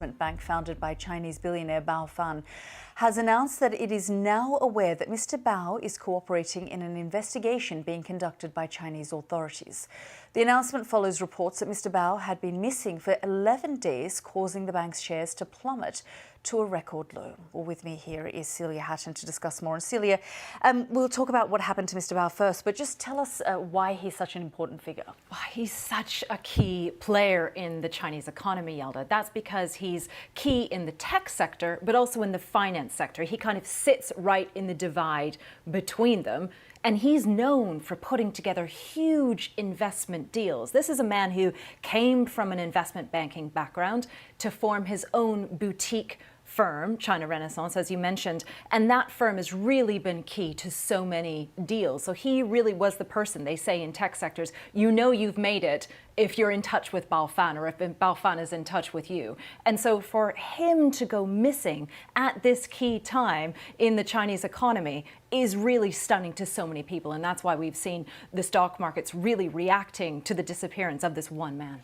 Bank founded by Chinese billionaire Bao Fan has announced that it is now aware that Mr. Bao is cooperating in an investigation being conducted by Chinese authorities. The announcement follows reports that Mr. Bao had been missing for 11 days, causing the bank's shares to plummet to a record low. Well, with me here is Celia Hatton to discuss more. And Celia, we'll talk about what happened to Mr. Bao first, but just tell us why he's such an important figure. He's such a key player in the Chinese economy, Yelda. That's because he's key in the tech sector, but also in the finance sector. He kind of sits right in the divide between them. And he's known for putting together huge investment deals. This is a man who came from an investment banking background to form his own boutique firm, China Renaissance, as you mentioned, and that firm has really been key to so many deals. So he really was the person, they say in tech sectors, you know you've made it if you're in touch with Bao Fan or if Bao Fan is in touch with you. And so for him to go missing at this key time in the Chinese economy is really stunning to so many people. And that's why we've seen the stock markets really reacting to the disappearance of this one man.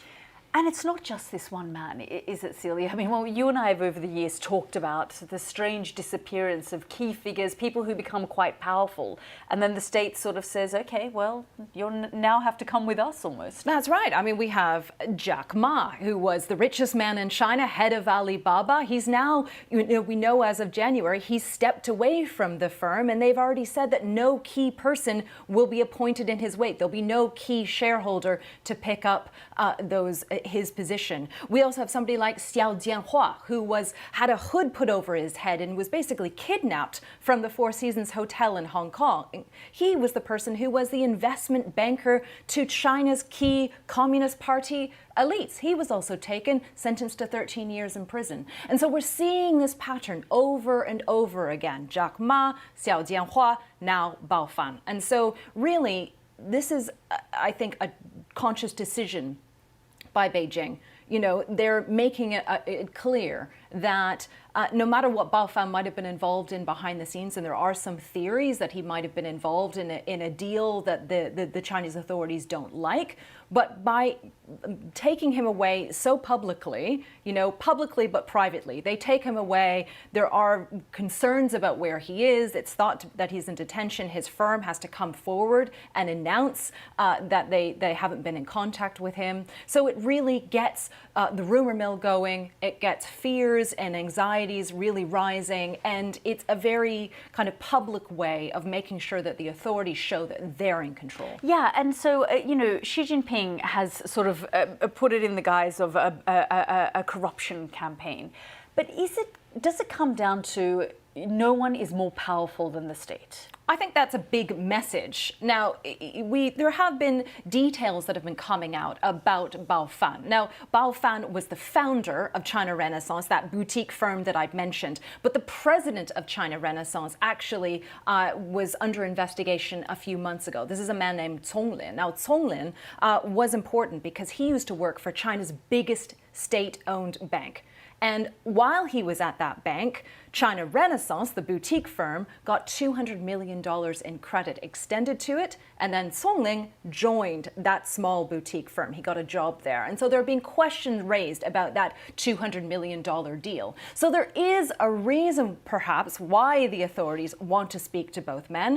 And it's not just this one man, is it, Celia? I mean, well, you and I have over the years talked about the strange disappearance of key figures, people who become quite powerful. And then the state sort of says, OK, well, you now have to come with us almost. That's right. I mean, we have Jack Ma, who was the richest man in China, head of Alibaba. He's now, we know as of January, he's stepped away from the firm. And they've already said that no key person will be appointed in his wake. There'll be no key shareholder to pick up his position. We also have somebody like Xiao Jianhua, who had a hood put over his head and was basically kidnapped from the Four Seasons Hotel in Hong Kong. He was the person who was the investment banker to China's key Communist Party elites. He was also taken, sentenced to 13 years in prison. And so we're seeing this pattern over and over again. Jack Ma, Xiao Jianhua, now Bao Fan. And so really, this is, I think, a conscious decision by Beijing. You know, they're making it clear that no matter what Bao Fan might have been involved in behind the scenes, and there are some theories that he might have been involved in a deal that the Chinese authorities don't like, but by taking him away so publicly, publicly but privately, they take him away. There are concerns about where he is. It's thought that he's in detention. His firm has to come forward and announce that they haven't been in contact with him. So it really gets the rumor mill going. It gets fears and anxieties really rising, and it's a very kind of public way of making sure that the authorities show that they're in control. Yeah, and so, Xi Jinping has sort of put it in the guise of a corruption campaign. But does it come down to no one is more powerful than the state? I think that's a big message. Now, there have been details that have been coming out about Bao Fan. Now, Bao Fan was the founder of China Renaissance, that boutique firm that I've mentioned. But the president of China Renaissance actually was under investigation a few months ago. This is a man named Cong Lin. Now, Cong Lin was important because he used to work for China's biggest state-owned bank. And while he was at that bank, China Renaissance, the boutique firm, got $200 million in credit extended to it. And then Cong Lin joined that small boutique firm. He got a job there. And so there have been questions raised about that $200 million deal. So there is a reason, perhaps, why the authorities want to speak to both men.